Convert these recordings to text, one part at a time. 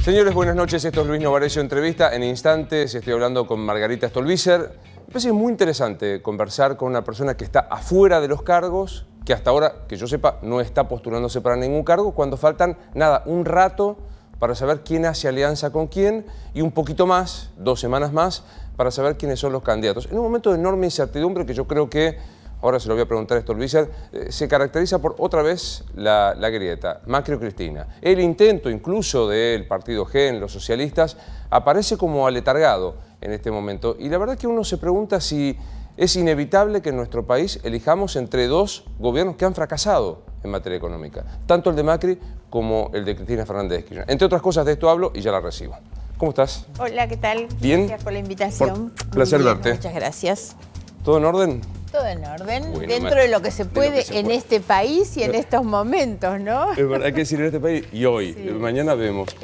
Señores, buenas noches. Esto es Luis Novarecio Entrevista. En instantes estoy hablando con Margarita Stolbizer. Me parece muy interesante conversar con una persona que está afuera de los cargos, que hasta ahora, que yo sepa, no está postulándose para ningún cargo, cuando faltan, nada, un rato para saber quién hace alianza con quién y un poquito más, 2 semanas más, para saber quiénes son los candidatos. En un momento de enorme incertidumbre que yo creo que, ahora se lo voy a preguntar a Stolbizer, se caracteriza por otra vez la grieta, Macri o Cristina. El intento incluso del partido G en los socialistas aparece como aletargado en este momento. Y la verdad que uno se pregunta si es inevitable que en nuestro país elijamos entre 2 gobiernos que han fracasado en materia económica, tanto el de Macri como el de Cristina Fernández de Kirchner. Entre otras cosas de esto hablo y ya la recibo. ¿Cómo estás? Hola, ¿qué tal? Bien. Gracias por la invitación. Placer verte. Muchas gracias. ¿Todo en orden? Todo en orden, Bueno, dentro de lo que se puede en este país y en estos momentos, ¿no? Es verdad, hay que decir en este país y hoy, sí. Mañana vemos.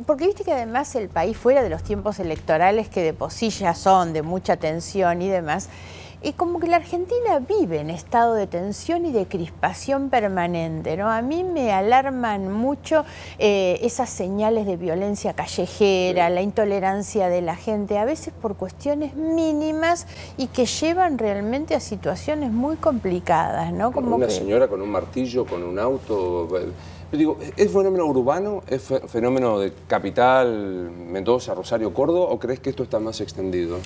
Porque viste que además el país, fuera de los tiempos electorales, que de por sí ya son de mucha tensión y demás, es como que la Argentina vive en estado de tensión y de crispación permanente, ¿no? A mí me alarman mucho esas señales de violencia callejera, la intolerancia de la gente, a veces por cuestiones mínimas y que llevan realmente a situaciones muy complicadas, ¿no? Como una señora con un martillo, con un auto. Yo digo, ¿es fenómeno urbano? ¿Es fenómeno de capital, Mendoza, Rosario, Córdoba? ¿O crees que esto está más extendido?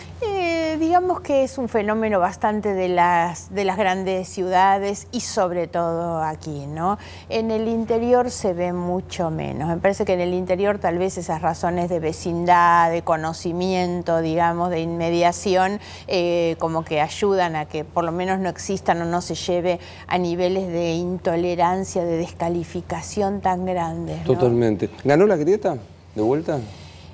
Digamos que es un fenómeno bastante de las grandes ciudades y sobre todo aquí, ¿no? En el interior se ve mucho menos. Me parece que en el interior tal vez esas razones de vecindad, de conocimiento, digamos, de inmediación, como que ayudan a que por lo menos no existan o no se lleve a niveles de intolerancia, de descalificación tan grandes, ¿no? Totalmente. ¿Ganó la grieta de vuelta?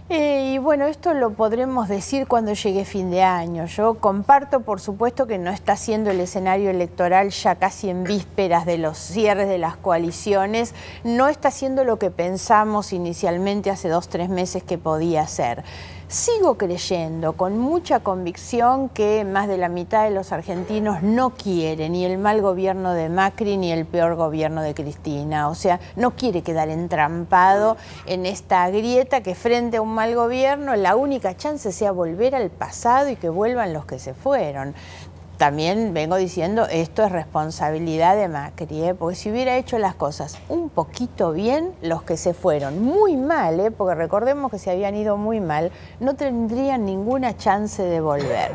Y bueno, esto lo podremos decir cuando llegue fin de año. Yo comparto, por supuesto, que no está siendo el escenario electoral ya casi en vísperas de los cierres de las coaliciones, no está siendo lo que pensamos inicialmente hace 2 o 3 meses que podía ser. Sigo creyendo con mucha convicción que más de la mitad de los argentinos no quiere ni el mal gobierno de Macri ni el peor gobierno de Cristina. O sea, no quiere quedar entrampado en esta grieta que frente a un mal gobierno la única chance sea volver al pasado y que vuelvan los que se fueron. También vengo diciendo, esto es responsabilidad de Macri, porque si hubiera hecho las cosas un poquito bien, los que se fueron muy mal, porque recordemos que se habían ido muy mal, no tendrían ninguna chance de volver.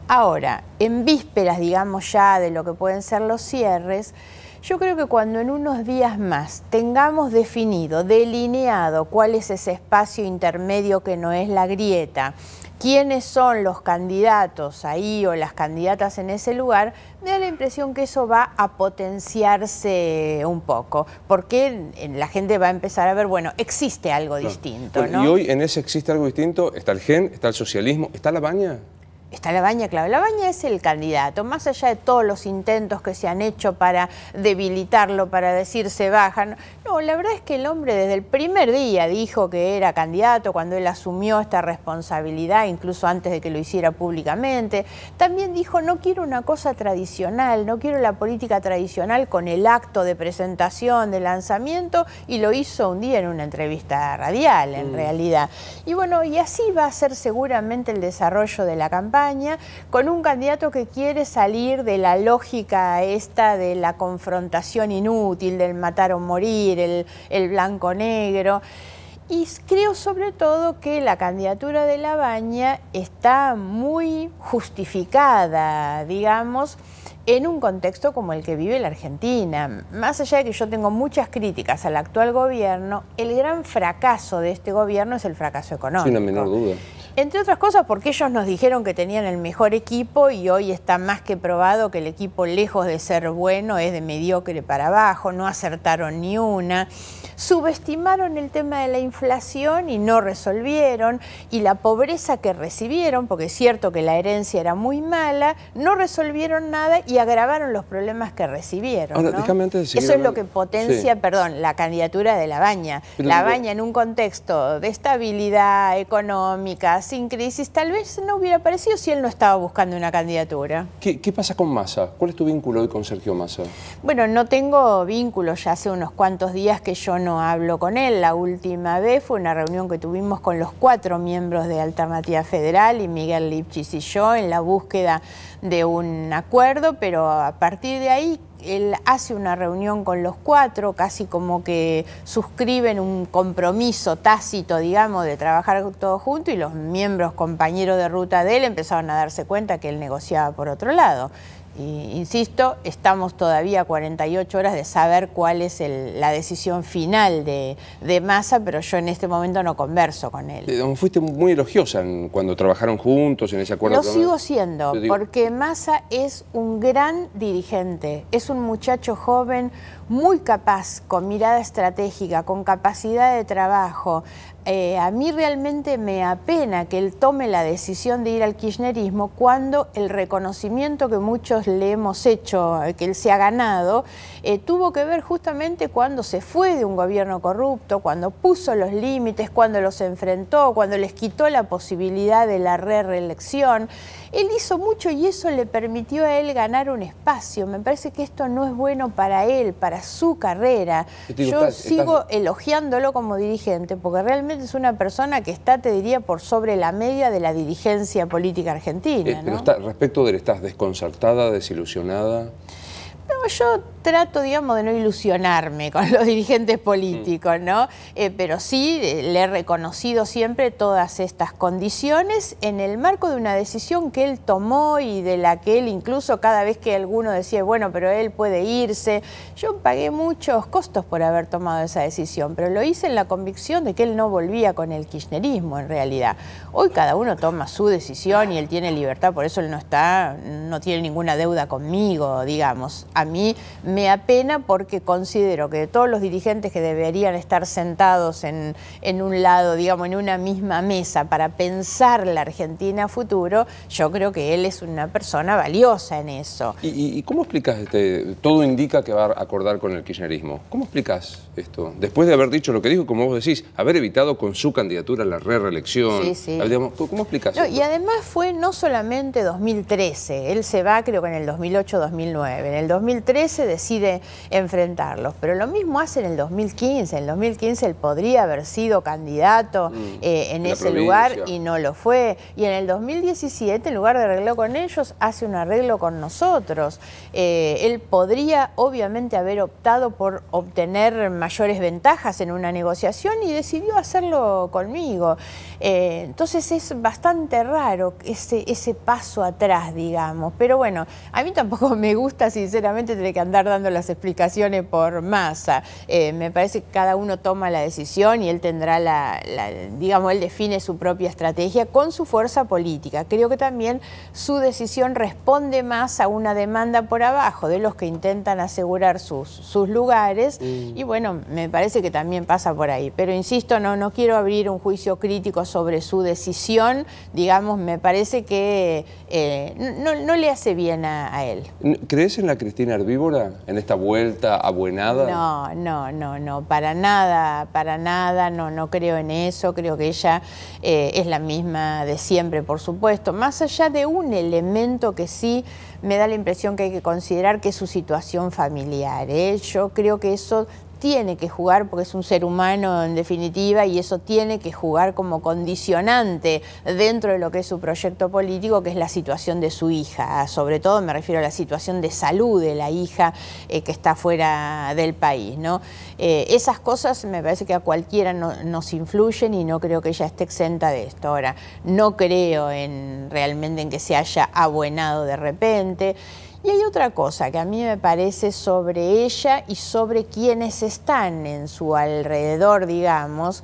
Ahora, en vísperas, digamos ya, de lo que pueden ser los cierres, yo creo que cuando en unos días más tengamos definido, delineado cuál es ese espacio intermedio que no es la grieta, quiénes son los candidatos ahí o las candidatas en ese lugar, me da la impresión que eso va a potenciarse un poco, porque la gente va a empezar a ver, bueno, existe algo distinto, bueno, ¿no? Y hoy en ese existe algo distinto, está el GEN, está el socialismo, está la Baña. Está La Baña, claro. La Baña es el candidato, más allá de todos los intentos que se han hecho para debilitarlo, para decir se bajan. No, la verdad es que el hombre desde el primer día dijo que era candidato cuando él asumió esta responsabilidad, incluso antes de que lo hiciera públicamente. También dijo, no quiero una cosa tradicional, no quiero la política tradicional con el acto de presentación, de lanzamiento, y lo hizo un día en una entrevista radial, en realidad. Y bueno, y así va a ser seguramente el desarrollo de la campaña, con un candidato que quiere salir de la lógica esta de la confrontación inútil, del matar o morir, el blanco-negro. Y creo sobre todo que la candidatura de La Baña está muy justificada, digamos, en un contexto como el que vive la Argentina. Más allá de que yo tengo muchas críticas al actual gobierno, el gran fracaso de este gobierno es el fracaso económico. Sin la menor duda. Entre otras cosas porque ellos nos dijeron que tenían el mejor equipo y hoy está más que probado que el equipo, lejos de ser bueno, es de mediocre para abajo, no acertaron ni una. Subestimaron el tema de la inflación y no resolvieron, y la pobreza que recibieron, porque es cierto que la herencia era muy mala, no resolvieron nada y agravaron los problemas que recibieron. Ahora, ¿no? déjame antes de seguir Eso es lo hablando. que potencia, Sí. perdón, la candidatura de La Baña. Pero La Baña en un contexto de estabilidad económica, sin crisis, tal vez no hubiera aparecido si él no estaba buscando una candidatura. ¿Qué pasa con Massa? ¿Cuál es tu vínculo hoy con Sergio Massa? Bueno, no tengo vínculo, ya hace unos cuantos días que yo no hablo con él. La última vez fue una reunión que tuvimos con los 4 miembros de Alternativa Federal y Miguel Lipchitz y yo en la búsqueda de un acuerdo, pero a partir de ahí él hace una reunión con los 4, casi como que suscriben un compromiso tácito, digamos, de trabajar todos juntos, y los miembros compañeros de ruta de él empezaron a darse cuenta que él negociaba por otro lado. Y, insisto, estamos todavía a 48 horas de saber cuál es la decisión final de Massa, pero yo en este momento no converso con él. Fuiste muy elogiosa cuando trabajaron juntos en ese acuerdo. Lo sigo siendo, porque Massa es un gran dirigente, es un muchacho joven, muy capaz, con mirada estratégica, con capacidad de trabajo. A mí realmente me apena que él tome la decisión de ir al kirchnerismo cuando el reconocimiento que muchos le hemos hecho, que él se ha ganado, tuvo que ver justamente cuando se fue de un gobierno corrupto, cuando puso los límites, cuando los enfrentó, cuando les quitó la posibilidad de la reelección. Él hizo mucho y eso le permitió a él ganar un espacio. Me parece que esto no es bueno para él, para su carrera. Yo sigo elogiándolo como dirigente, porque realmente es una persona que está, te diría, por sobre la media de la dirigencia política argentina, ¿no? Pero respecto de él, ¿estás desconcertada, desilusionada? No, yo trato, digamos, de no ilusionarme con los dirigentes políticos, ¿no? Pero sí le he reconocido siempre todas estas condiciones en el marco de una decisión que él tomó y de la que él incluso cada vez que alguno decía, bueno, pero él puede irse, yo pagué muchos costos por haber tomado esa decisión, pero lo hice en la convicción de que él no volvía con el kirchnerismo en realidad. Hoy cada uno toma su decisión y él tiene libertad, por eso él no tiene ninguna deuda conmigo, digamos. A mí me apena porque considero que de todos los dirigentes que deberían estar sentados en un lado, digamos, en una misma mesa para pensar la Argentina a futuro, yo creo que él es una persona valiosa en eso. ¿Y cómo explicas todo indica que va a acordar con el kirchnerismo? ¿Cómo explicas esto? Después de haber dicho lo que dijo, como vos decís, haber evitado con su candidatura la reelección. Sí, sí. ¿Cómo explicas No, esto? y además fue no solamente 2013, él se va creo que en el 2008-2009, en el 2013 decide enfrentarlos, pero lo mismo hace en el 2015, en el 2015 él podría haber sido candidato en ese lugar y no lo fue, y en el 2017 en lugar de arreglo con ellos hace un arreglo con nosotros. Él podría obviamente haber optado por obtener mayores ventajas en una negociación y decidió hacerlo conmigo. Entonces es bastante raro ese paso atrás, digamos, pero bueno, a mí tampoco me gusta sinceramente tener que andar dando las explicaciones por Massa. Me parece que cada uno toma la decisión y él tendrá digamos, él define su propia estrategia con su fuerza política. Creo que también su decisión responde más a una demanda por abajo de los que intentan asegurar sus lugares y bueno, me parece que también pasa por ahí. Pero insisto, no quiero abrir un juicio crítico sobre su decisión, digamos, me parece que no le hace bien a él. ¿Crees en la Cristina Herbívora, en esta vuelta abuenada? No, para nada, no creo en eso, creo que ella es la misma de siempre, por supuesto, más allá de un elemento que sí me da la impresión que hay que considerar, que es su situación familiar, Yo creo que eso tiene que jugar, porque es un ser humano en definitiva, y eso tiene que jugar como condicionante dentro de lo que es su proyecto político, que es la situación de su hija. Sobre todo me refiero a la situación de salud de la hija que está fuera del país, ¿no? Esas cosas me parece que a cualquiera nos influyen y no creo que ella esté exenta de esto. Ahora, no creo realmente en que se haya abuenado de repente. Y hay otra cosa que a mí me parece sobre ella y sobre quienes están en su alrededor, digamos,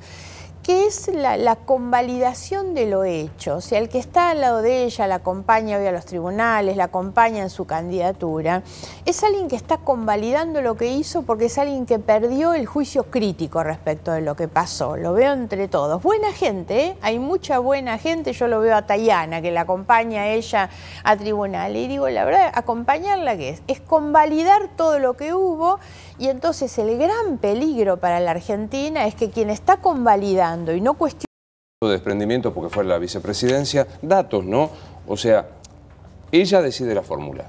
que es la convalidación de lo hecho. O sea, el que está al lado de ella, la acompaña hoy a los tribunales, la acompaña en su candidatura, es alguien que está convalidando lo que hizo porque es alguien que perdió el juicio crítico respecto de lo que pasó. Lo veo entre todos. Buena gente, hay mucha buena gente. Yo lo veo a Tayana, que la acompaña a ella a tribunal. Y digo, la verdad, acompañarla, ¿qué es? Es convalidar todo lo que hubo. Y entonces el gran peligro para la Argentina es que quien está convalidando y no cuestiona de desprendimiento porque fue la vicepresidencia, datos, ¿no? O sea, ella decide la fórmula.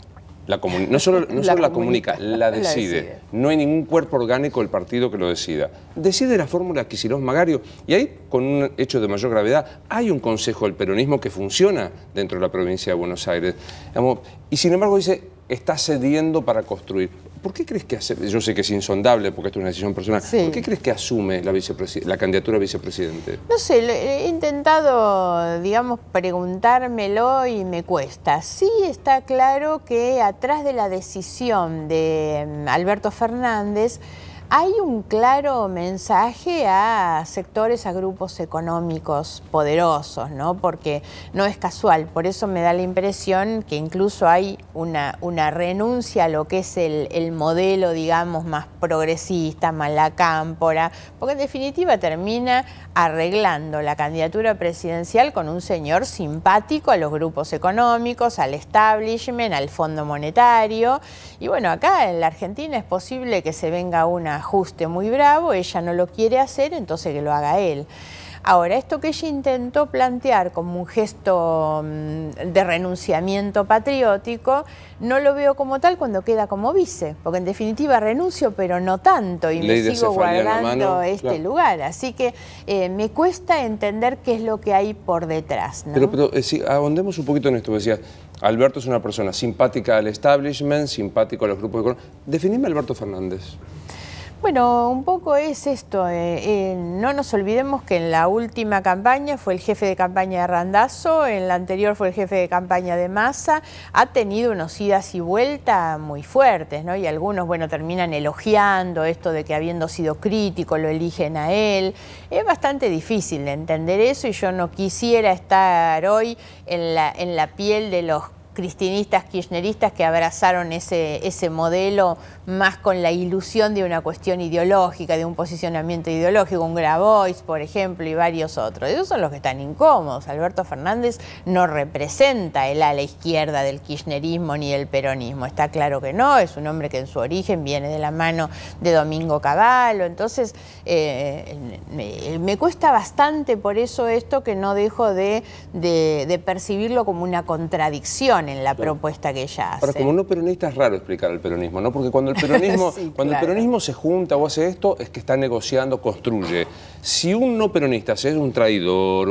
No solo la comunica, la decide. No hay ningún cuerpo orgánico del partido que lo decida. Decide la fórmula Kicillof Magario. Y ahí, con un hecho de mayor gravedad, hay un consejo del peronismo que funciona dentro de la provincia de Buenos Aires. Y sin embargo dice, está cediendo para construir. ¿Por qué crees que hace? Yo sé que es insondable porque esto es una decisión personal. Sí. ¿Por qué crees que asume la candidatura a vicepresidente? No sé, he intentado, digamos, preguntármelo y me cuesta. Sí está claro que atrás de la decisión de Alberto Fernández hay un claro mensaje a sectores, a grupos económicos poderosos, ¿no? Porque no es casual, por eso me da la impresión que incluso hay una renuncia a lo que es el modelo, digamos, más progresista, más la cámpora, porque en definitiva termina arreglando la candidatura presidencial con un señor simpático a los grupos económicos, al establishment, al Fondo Monetario. Y bueno, acá en la Argentina es posible que se venga un ajuste muy bravo, ella no lo quiere hacer, entonces que lo haga él. Ahora, esto que ella intentó plantear como un gesto de renunciamiento patriótico, no lo veo como tal cuando queda como vice, porque en definitiva renuncio, pero no tanto, y me sigo guardando este lugar. Así que me cuesta entender qué es lo que hay por detrás, ¿no? Pero si ahondemos un poquito en esto, decías, Alberto es una persona simpática al establishment, simpático a los grupos económicos. Definime a Alberto Fernández. Bueno, un poco es esto, no nos olvidemos que en la última campaña fue el jefe de campaña de Randazzo, en la anterior fue el jefe de campaña de Massa, ha tenido unos idas y vueltas muy fuertes, ¿no? Y algunos, bueno, terminan elogiando esto de que habiendo sido crítico lo eligen a él. Es bastante difícil de entender eso y yo no quisiera estar hoy en la piel de los cristinistas, kirchneristas que abrazaron ese modelo más con la ilusión de una cuestión ideológica, de un posicionamiento ideológico, un Grabois, por ejemplo, y varios otros. Esos son los que están incómodos. Alberto Fernández no representa el ala izquierda del kirchnerismo ni del peronismo. Está claro que no, es un hombre que en su origen viene de la mano de Domingo Cavallo. Entonces, me cuesta bastante por eso esto que no dejo de percibirlo como una contradicción en la propuesta que ella hace. Ahora, como no peronista es raro explicar el peronismo, ¿no? Porque cuando el peronismo, sí, cuando el peronismo se junta o hace esto, es que está negociando, construye. Si un no peronista es un traidor,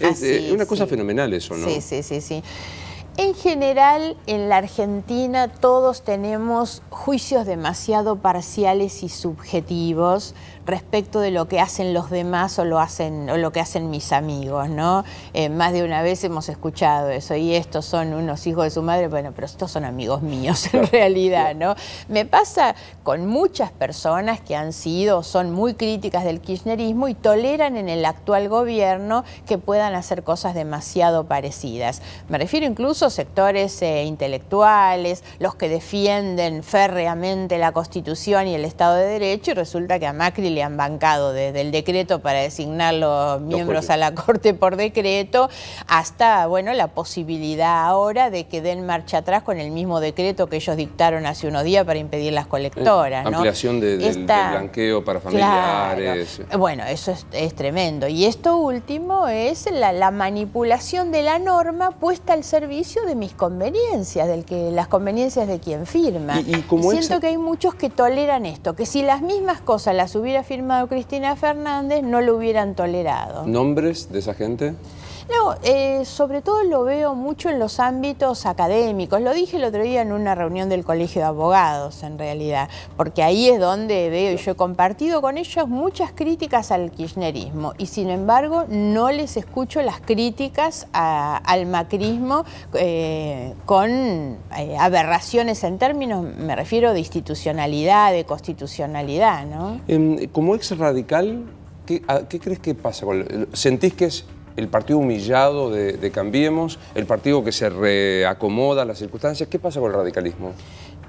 es una cosa fenomenal eso, ¿no? Sí. En general, en la Argentina todos tenemos juicios demasiado parciales y subjetivos respecto de lo que hacen los demás o lo que hacen mis amigos, ¿no? Más de una vez hemos escuchado eso, y estos son unos hijos de su madre, bueno, pero estos son amigos míos en realidad, ¿no? Me pasa con muchas personas que han sido o son muy críticas del kirchnerismo y toleran en el actual gobierno que puedan hacer cosas demasiado parecidas. Me refiero incluso a sectores intelectuales, los que defienden férreamente la Constitución y el Estado de Derecho, y resulta que a Macri le han bancado desde el decreto para designar los miembros a la Corte por decreto, hasta, bueno, la posibilidad ahora de que den marcha atrás con el mismo decreto que ellos dictaron hace unos días para impedir las colectoras, ¿no? Ampliación del blanqueo para familiares. Claro. Bueno, eso es tremendo. Y esto último es la manipulación de la norma puesta al servicio de mis conveniencias, las conveniencias de quien firma. Y siento que hay muchos que toleran esto, que si las mismas cosas las hubiera firmado Cristina Fernández, no lo hubieran tolerado. ¿Nombres de esa gente? No, sobre todo lo veo mucho en los ámbitos académicos. Lo dije el otro día en una reunión del Colegio de Abogados, en realidad, porque ahí es donde veo, y yo he compartido con ellos muchas críticas al kirchnerismo, y sin embargo no les escucho las críticas al macrismo con aberraciones en términos, me refiero, de institucionalidad, de constitucionalidad, ¿no? Como ex radical, ¿qué crees que pasa? ¿Sentís que es el partido humillado de Cambiemos, el partido que se reacomoda a las circunstancias? ¿Qué pasa con el radicalismo?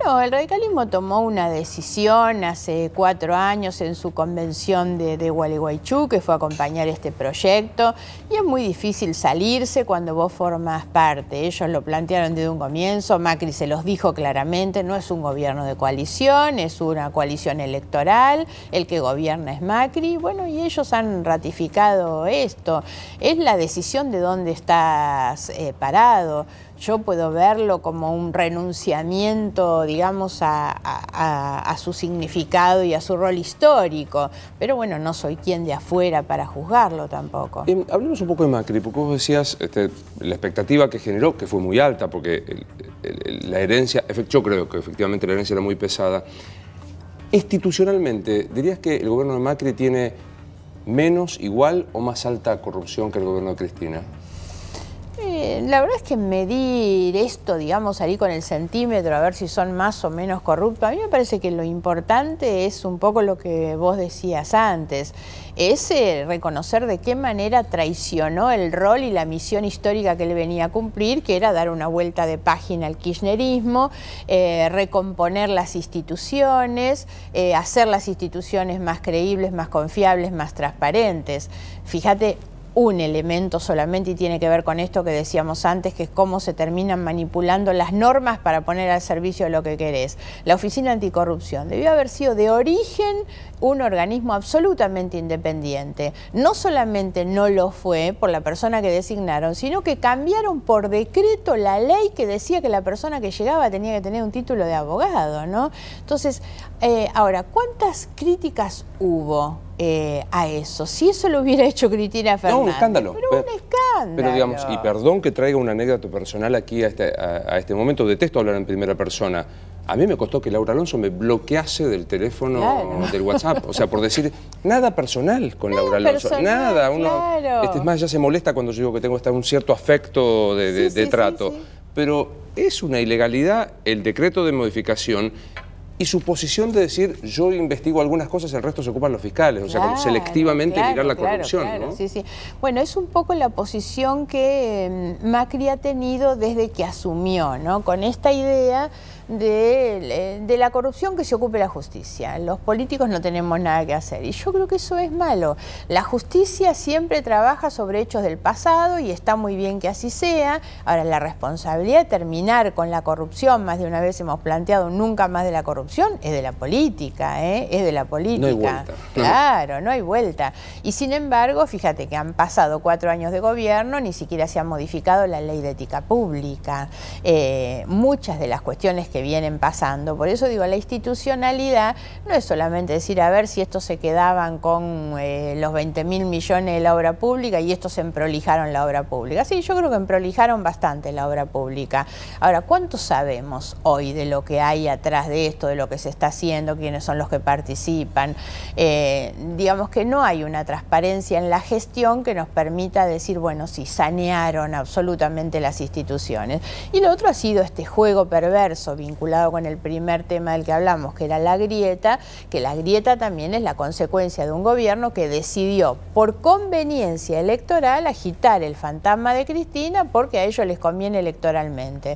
No, el radicalismo tomó una decisión hace 4 años en su convención de Gualeguaychú, que fue acompañar este proyecto, y es muy difícil salirse cuando vos formas parte. Ellos lo plantearon desde un comienzo, Macri se los dijo claramente, no es un gobierno de coalición, es una coalición electoral, el que gobierna es Macri, bueno, y ellos han ratificado esto. Es la decisión de dónde estás parado. Yo puedo verlo como un renunciamiento, digamos, a su significado y a su rol histórico, pero bueno, no soy quien de afuera para juzgarlo tampoco. Hablemos un poco de Macri, porque vos decías la expectativa que generó, que fue muy alta, porque la herencia, yo creo que efectivamente la herencia era muy pesada. Institucionalmente, ¿dirías que el gobierno de Macri tiene menos, igual o más alta corrupción que el gobierno de Cristina? La verdad es que medir esto, digamos, salir con el centímetro a ver si son más o menos corruptos, a mí me parece que lo importante es un poco lo que vos decías antes, es reconocer de qué manera traicionó el rol y la misión histórica que él venía a cumplir, que era dar una vuelta de página al kirchnerismo, recomponer las instituciones, hacer las instituciones más creíbles, más confiables, más transparentes. Fíjate, un elemento solamente y tiene que ver con esto que decíamos antes, que es cómo se terminan manipulando las normas para poner al servicio de lo que querés. La Oficina Anticorrupción debió haber sido de origen un organismo absolutamente independiente. No solamente no lo fue por la persona que designaron, sino que cambiaron por decreto la ley que decía que la persona que llegaba tenía que tener un título de abogado, ¿no? Entonces, ahora, ¿cuántas críticas hubo a eso? Si eso lo hubiera hecho Cristina Fernández. No, un escándalo. Pero un escándalo. Pero digamos, y perdón que traiga una anécdota personal aquí a este momento, detesto hablar en primera persona. A mí me costó que Laura Alonso me bloquease del teléfono, claro, del WhatsApp. O sea, por decir, nada personal con Laura Alonso. Personal, nada. Uno, claro. Es más, ya se molesta cuando yo digo que tengo un cierto afecto de trato. Sí. Pero es una ilegalidad el decreto de modificación y su posición de decir, yo investigo algunas cosas, el resto se ocupan los fiscales, o sea, como selectivamente mirar la corrupción, ¿no? Sí, sí. Bueno, es un poco la posición que Macri ha tenido desde que asumió, ¿no? Con esta idea de la corrupción, que se ocupe la justicia. Los políticos no tenemos nada que hacer. Y yo creo que eso es malo. La justicia siempre trabaja sobre hechos del pasado y está muy bien que así sea. Ahora, la responsabilidad de terminar con la corrupción, más de una vez hemos planteado nunca más de la corrupción, es de la política, ¿eh? Es de la política. No hay vuelta. Claro, no hay vuelta. Y sin embargo, fíjate que han pasado 4 años de gobierno, ni siquiera se ha modificado la ley de ética pública. Muchas de las cuestiones que vienen pasando. Por eso digo, la institucionalidad no es solamente decir, a ver si estos se quedaban con los 20.000 millones de la obra pública y estos se emprolijaron la obra pública. Sí, yo creo que emprolijaron bastante la obra pública. Ahora, ¿cuánto sabemos hoy de lo que hay atrás de esto, de lo que se está haciendo, quiénes son los que participan? Digamos que no hay una transparencia en la gestión que nos permita decir, bueno, si sanearon absolutamente las instituciones. Y lo otro ha sido este juego perverso vinculado con el primer tema del que hablamos, que era la grieta, que la grieta también es la consecuencia de un gobierno que decidió, por conveniencia electoral, agitar el fantasma de Cristina porque a ellos les conviene electoralmente.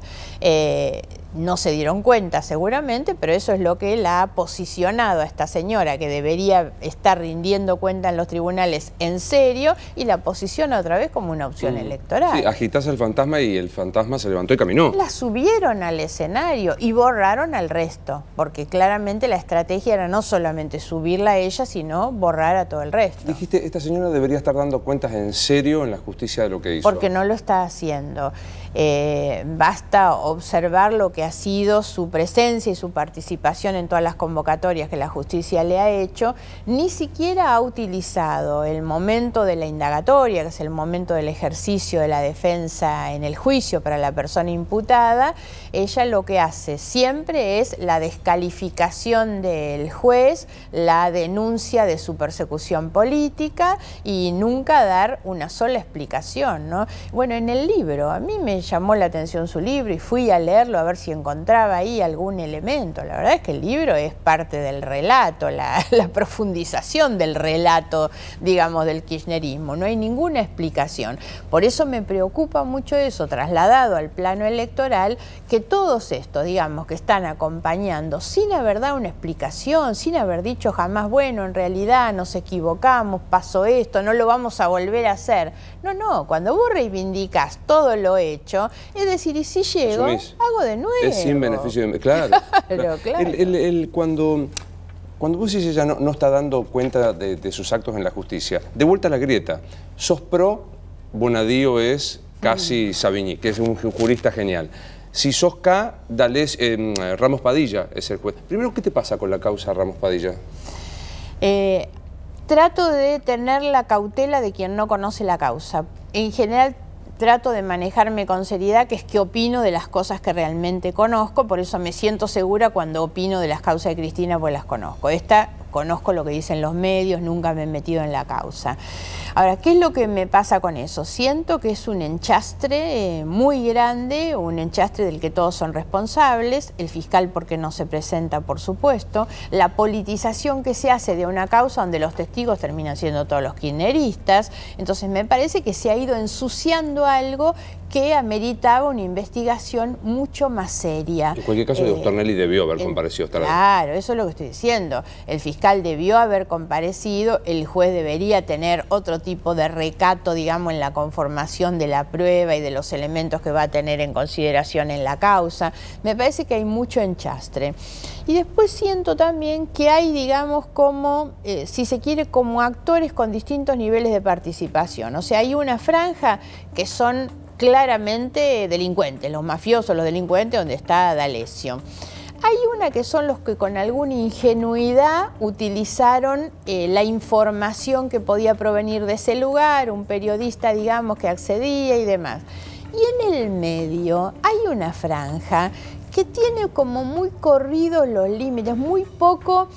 No se dieron cuenta seguramente, pero eso es lo que la ha posicionado a esta señora, que debería estar rindiendo cuenta en los tribunales en serio, y la posiciona otra vez como una opción electoral. Sí, agitás el fantasma y el fantasma se levantó y caminó. La subieron al escenario y borraron al resto, porque claramente la estrategia era no solamente subirla a ella, sino borrar a todo el resto. Dijiste, esta señora debería estar dando cuentas en serio en la justicia de lo que hizo. Porque no lo está haciendo. Basta observar lo que ha sido su presencia y su participación en todas las convocatorias que la justicia le ha hecho. Ni siquiera ha utilizado el momento de la indagatoria, que es el momento del ejercicio de la defensa en el juicio para la persona imputada. Ella lo que hace siempre es la descalificación del juez, la denuncia de su persecución política y nunca dar una sola explicación, ¿no? Bueno, en el libro, a mí me llamó la atención su libro y fui a leerlo a ver si si encontraba ahí algún elemento. La verdad es que el libro es parte del relato, la profundización del relato, digamos, del kirchnerismo. No hay ninguna explicación. Por eso me preocupa mucho eso, trasladado al plano electoral, que todos estos, digamos, que están acompañando sin haber dado una explicación, sin haber dicho jamás, bueno, en realidad nos equivocamos, pasó esto, no lo vamos a volver a hacer. No, cuando vos reivindicás todo lo hecho, es decir, y si llego, hago de nuevo. Es sin beneficio de... Claro. Claro. Cuando vos decís ella no está dando cuenta de sus actos en la justicia, de vuelta a la grieta, sos pro, Bonadío es casi Savigny, que es un jurista genial. Si sos K, Ramos Padilla es el juez. Primero, ¿qué te pasa con la causa Ramos Padilla? Trato de tener la cautela de quien no conoce la causa. En general, trato de manejarme con seriedad, que es que opino de las cosas que realmente conozco, por eso me siento segura cuando opino de las causas de Cristina, pues las conozco. Conozco lo que dicen los medios, nunca me he metido en la causa. Ahora, ¿qué es lo que me pasa con eso? Siento que es un enchastre muy grande, un enchastre del que todos son responsables, el fiscal porque no se presenta, por supuesto, la politización que se hace de una causa donde los testigos terminan siendo todos los kirchneristas. Entonces me parece que se ha ido ensuciando algo que ameritaba una investigación mucho más seria. En cualquier caso, doctor Nelly debió haber comparecido. Claro, eso es lo que estoy diciendo. El fiscal debió haber comparecido, el juez debería tener otro tipo de recato, digamos, en la conformación de la prueba y de los elementos que va a tener en consideración en la causa. Me parece que hay mucho enchastre. Y después siento también que hay, digamos, como, si se quiere, como actores con distintos niveles de participación. O sea, hay una franja que son claramente delincuentes, los mafiosos, los delincuentes, donde está D'Alessio. Hay una que son los que con alguna ingenuidad utilizaron la información que podía provenir de ese lugar, un periodista, digamos, que accedía y demás. Y en el medio hay una franja que tiene como muy corridos los límites, muy poco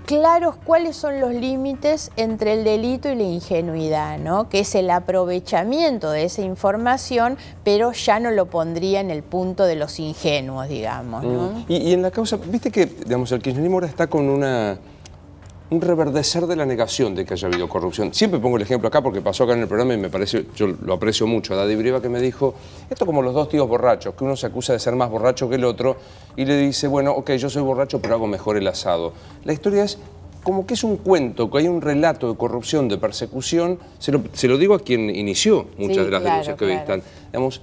claros cuáles son los límites entre el delito y la ingenuidad, ¿no? Que es el aprovechamiento de esa información, pero ya no lo pondría en el punto de los ingenuos, digamos, ¿no? Y en la causa, viste que, digamos, el kirchnerismo ahora está con un reverdecer de la negación de que haya habido corrupción. Siempre pongo el ejemplo acá porque pasó acá en el programa y me parece, yo lo aprecio mucho, a Daddy Brieva, que me dijo, esto como los dos tíos borrachos, que uno se acusa de ser más borracho que el otro y le dice, bueno, ok, yo soy borracho pero hago mejor el asado. La historia es como que es un cuento, que hay un relato de corrupción, de persecución, se lo digo a quien inició muchas de las denuncias que hoy están. Digamos,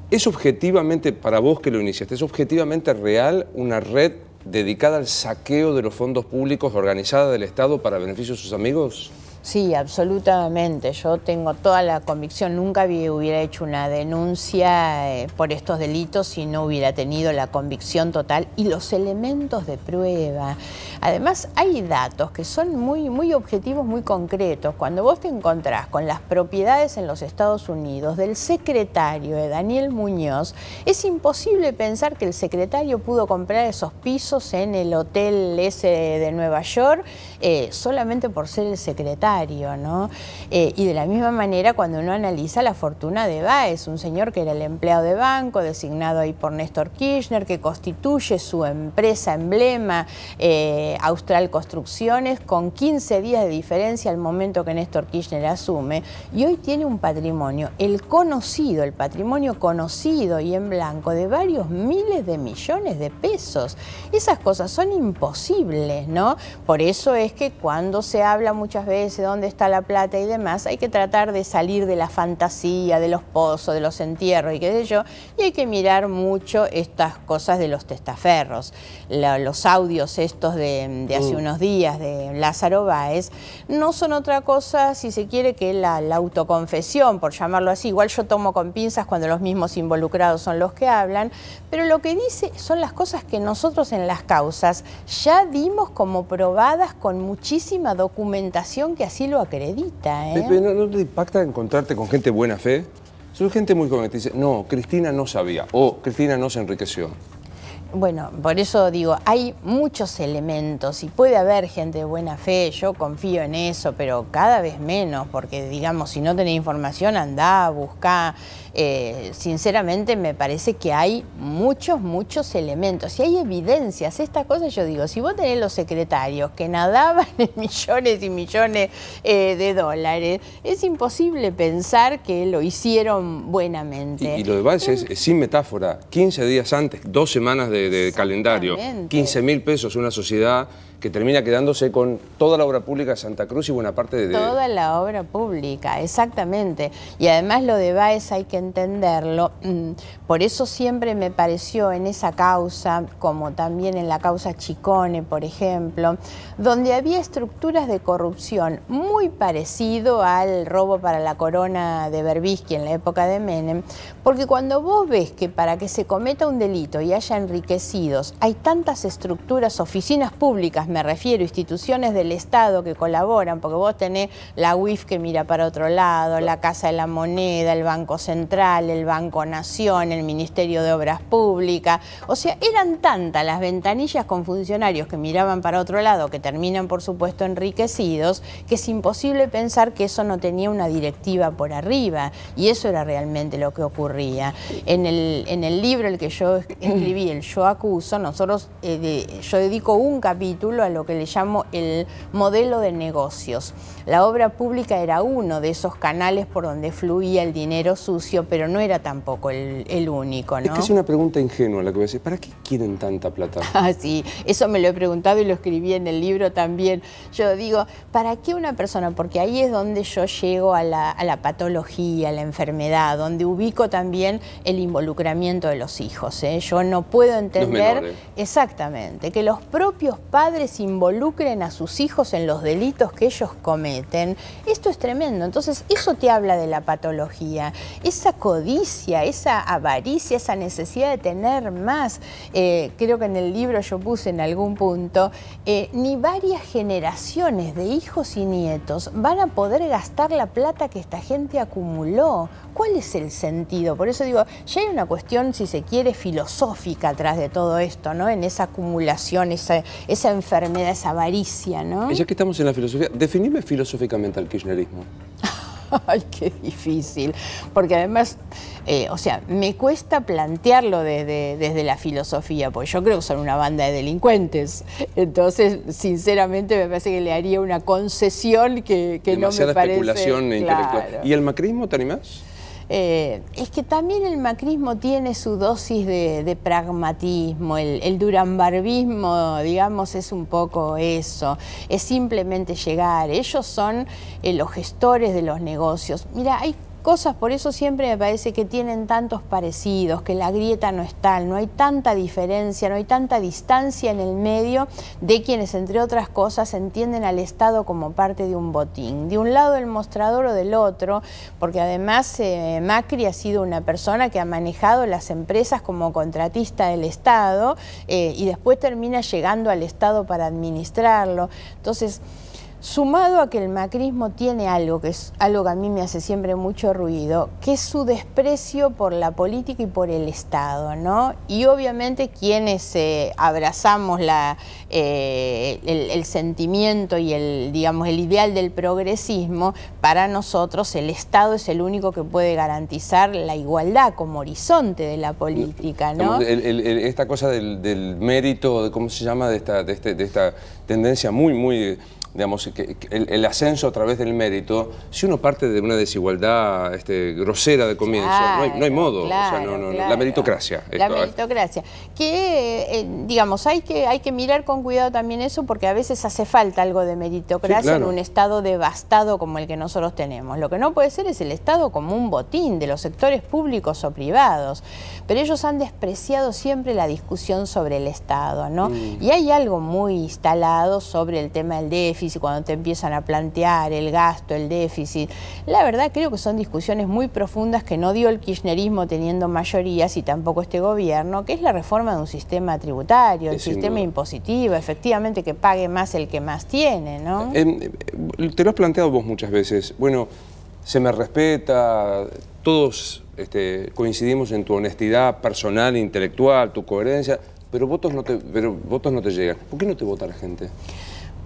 ¿es objetivamente, para vos que lo iniciaste, es objetivamente real una red dedicada al saqueo de los fondos públicos organizada del Estado para beneficio de sus amigos? Sí, absolutamente. Yo tengo toda la convicción, nunca hubiera hecho una denuncia por estos delitos si no hubiera tenido la convicción total y los elementos de prueba. Además, hay datos que son muy objetivos, muy concretos. Cuando vos te encontrás con las propiedades en los Estados Unidos del secretario de Daniel Muñoz, es imposible pensar que el secretario pudo comprar esos pisos en el hotel ese de Nueva York solamente por ser el secretario, ¿no? Y de la misma manera, cuando uno analiza la fortuna de Báez, un señor que era el empleado de banco, designado ahí por Néstor Kirchner, que constituye su empresa emblema, Austral Construcciones, con 15 días de diferencia al momento que Néstor Kirchner asume, y hoy tiene un patrimonio, el patrimonio conocido y en blanco, de varios miles de millones de pesos. Esas cosas son imposibles, ¿no? Por eso es que cuando se habla muchas veces de dónde está la plata y demás, hay que tratar de salir de la fantasía, de los pozos, de los entierros y qué sé yo, y hay que mirar mucho estas cosas de los testaferros. Los audios estos de hace unos días de Lázaro Báez no son otra cosa, si se quiere, que la autoconfesión, por llamarlo así. Igual yo tomo con pinzas cuando los mismos involucrados son los que hablan, pero lo que dice son las cosas que nosotros en las causas ya dimos como probadas con muchísima documentación que así lo acredita. ¿No te impacta encontrarte con gente de buena fe? Son gente muy joven que te dice, no, Cristina no sabía, o Cristina no se enriqueció. Bueno, por eso digo, hay muchos elementos y puede haber gente de buena fe, yo confío en eso, pero cada vez menos, porque digamos, si no tenés información, andá, buscá. Sinceramente me parece que hay muchos elementos y hay evidencias. Estas cosas yo digo, si vos tenés los secretarios que nadaban en millones y millones de dólares, es imposible pensar que lo hicieron buenamente. Y lo de Valls es sin metáfora, 15 días antes, 2 semanas de calendario, 15.000 pesos, una sociedad que termina quedándose con toda la obra pública de Santa Cruz y buena parte de... Toda la obra pública, exactamente. Y además lo de Báez hay que entenderlo. Por eso siempre me pareció en esa causa, como también en la causa Chicone, por ejemplo, donde había estructuras de corrupción muy parecido al robo para la corona de Berbisky en la época de Menem, porque cuando vos ves que para que se cometa un delito y haya enriquecidos, hay tantas estructuras, oficinas públicas, me refiero, instituciones del Estado que colaboran, porque vos tenés la UIF que mira para otro lado, la Casa de la Moneda, el Banco Central, el Banco Nación, el Ministerio de Obras Públicas, o sea, eran tantas las ventanillas con funcionarios que miraban para otro lado, que terminan por supuesto enriquecidos, que es imposible pensar que eso no tenía una directiva por arriba, y eso era realmente lo que ocurría. En el libro el que yo escribí, el Yo Acuso, nosotros, yo dedico un capítulo a lo que le llamo el modelo de negocios. La obra pública era uno de esos canales por donde fluía el dinero sucio, pero no era tampoco el único, ¿no? Es que es una pregunta ingenua la que voy a decir. ¿Para qué quieren tanta plata? Ah, sí, eso me lo he preguntado y lo escribí en el libro también. Yo digo, ¿para qué una persona? Porque ahí es donde yo llego a la patología, a la enfermedad, donde ubico también el involucramiento de los hijos, ¿eh? Yo no puedo entender exactamente que los propios padres involucren a sus hijos en los delitos que ellos cometen. Esto es tremendo. Entonces, eso te habla de la patología. Esa codicia, esa avaricia, esa necesidad de tener más. Creo que en el libro yo puse en algún punto, ni varias generaciones de hijos y nietos van a poder gastar la plata que esta gente acumuló. ¿Cuál es el sentido? Por eso digo, ya hay una cuestión, si se quiere, filosófica atrás de todo esto, ¿no? En esa acumulación, esa enfermedad, esa avaricia, ¿no? Ya que estamos en la filosofía, definime filosóficamente al kirchnerismo. Ay, qué difícil, porque además, o sea, me cuesta plantearlo desde la filosofía, porque yo creo que son una banda de delincuentes. Entonces, sinceramente, me parece que le haría una concesión que no me parece... especulación intelectual. ¿Y el macrismo, te animás? Es que también el macrismo tiene su dosis de pragmatismo, el duranbarbismo, digamos, es un poco eso, es simplemente llegar. Ellos son los gestores de los negocios. Mira, hay cosas, por eso siempre me parece que tienen tantos parecidos, que la grieta no es tal, no hay tanta diferencia, no hay tanta distancia en el medio de quienes, entre otras cosas, entienden al Estado como parte de un botín, de un lado del mostrador o del otro, porque además Macri ha sido una persona que ha manejado las empresas como contratista del Estado y después termina llegando al Estado para administrarlo. Entonces, sumado a que el macrismo tiene algo, que es algo que a mí me hace siempre mucho ruido, que es su desprecio por la política y por el Estado, ¿no? Y obviamente quienes abrazamos el sentimiento y digamos, el ideal del progresismo, para nosotros el Estado es el único que puede garantizar la igualdad como horizonte de la política, ¿no? Esta cosa del mérito, ¿cómo se llama? De esta tendencia muy digamos, el ascenso a través del mérito, si uno parte de una desigualdad grosera de comienzo, claro, no hay modo, claro, o sea, la meritocracia. La meritocracia, que digamos, hay que mirar con cuidado también eso, porque a veces hace falta algo de meritocracia, sí, claro, en un Estado devastado como el que nosotros tenemos. Lo que no puede ser es el Estado como un botín de los sectores públicos o privados, pero ellos han despreciado siempre la discusión sobre el Estado, ¿no? Y hay algo muy instalado sobre el tema del déficit, cuando te empiezan a plantear el gasto, el déficit. La verdad creo que son discusiones muy profundas que no dio el kirchnerismo teniendo mayorías y tampoco este gobierno, que es la reforma de un sistema tributario, el sistema impositivo, efectivamente que pague más el que más tiene, ¿no? Te lo has planteado vos muchas veces. Bueno, se me respeta, todos coincidimos en tu honestidad personal, intelectual, tu coherencia. pero votos no te llegan. ¿Por qué no te vota la gente?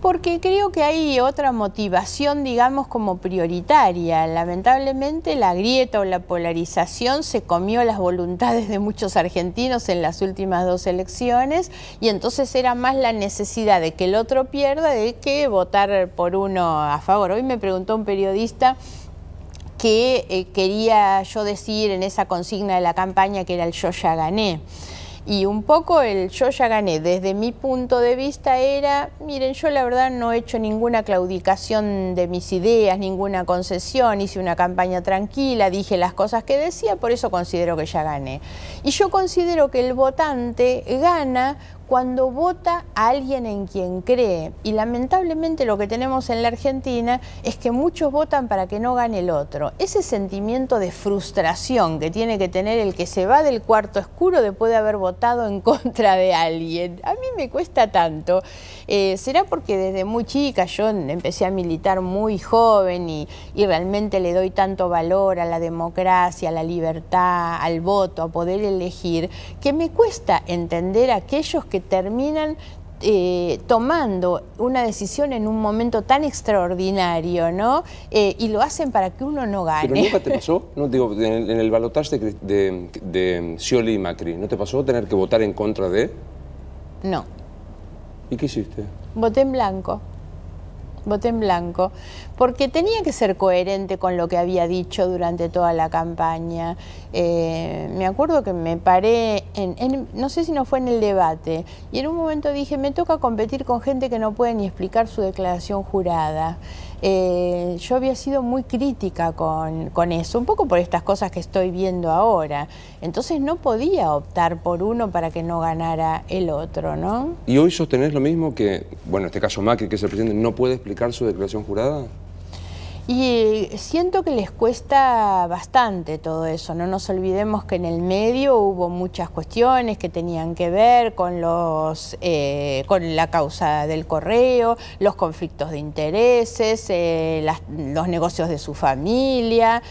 Porque creo que hay otra motivación, digamos, como prioritaria. Lamentablemente la grieta o la polarización se comió las voluntades de muchos argentinos en las últimas 2 elecciones y entonces era más la necesidad de que el otro pierda de que votar por uno a favor. Hoy me preguntó un periodista qué quería yo decir en esa consigna de la campaña que era el yo ya gané. Y un poco el yo ya gané, desde mi punto de vista era, miren, yo la verdad no he hecho ninguna claudicación de mis ideas, ninguna concesión, hice una campaña tranquila, dije las cosas que decía, por eso considero que ya gané. Y yo considero que el votante gana cuando vota a alguien en quien cree. Y lamentablemente lo que tenemos en la Argentina es que muchos votan para que no gane el otro. Ese sentimiento de frustración que tiene que tener el que se va del cuarto oscuro después de haber votado en contra de alguien, a mí me cuesta tanto. Será porque desde muy chica yo empecé a militar muy joven y realmente le doy tanto valor a la democracia, a la libertad, al voto, a poder elegir, que me cuesta entender a aquellos que terminan tomando una decisión en un momento tan extraordinario, ¿no? Y lo hacen para que uno no gane. ¿Pero nunca te pasó? No, digo, en el balotaje de Scioli y Macri, ¿no te pasó tener que votar en contra de...? No. ¿Y qué hiciste? Voté en blanco. Voté en blanco, porque tenía que ser coherente con lo que había dicho durante toda la campaña. Me acuerdo que me paré, no sé si no fue en el debate, y en un momento dije, me toca competir con gente que no puede ni explicar su declaración jurada. Yo había sido muy crítica con eso, un poco por estas cosas que estoy viendo ahora. Entonces no podía optar por uno para que no ganara el otro, ¿no? ¿Y hoy sostenés lo mismo que, bueno, en este caso Macri, que es el presidente, no puede explicar su declaración jurada? Y siento que les cuesta bastante todo eso. No nos olvidemos que en el medio hubo muchas cuestiones que tenían que ver con con la causa del correo, los conflictos de intereses, los negocios de su familia.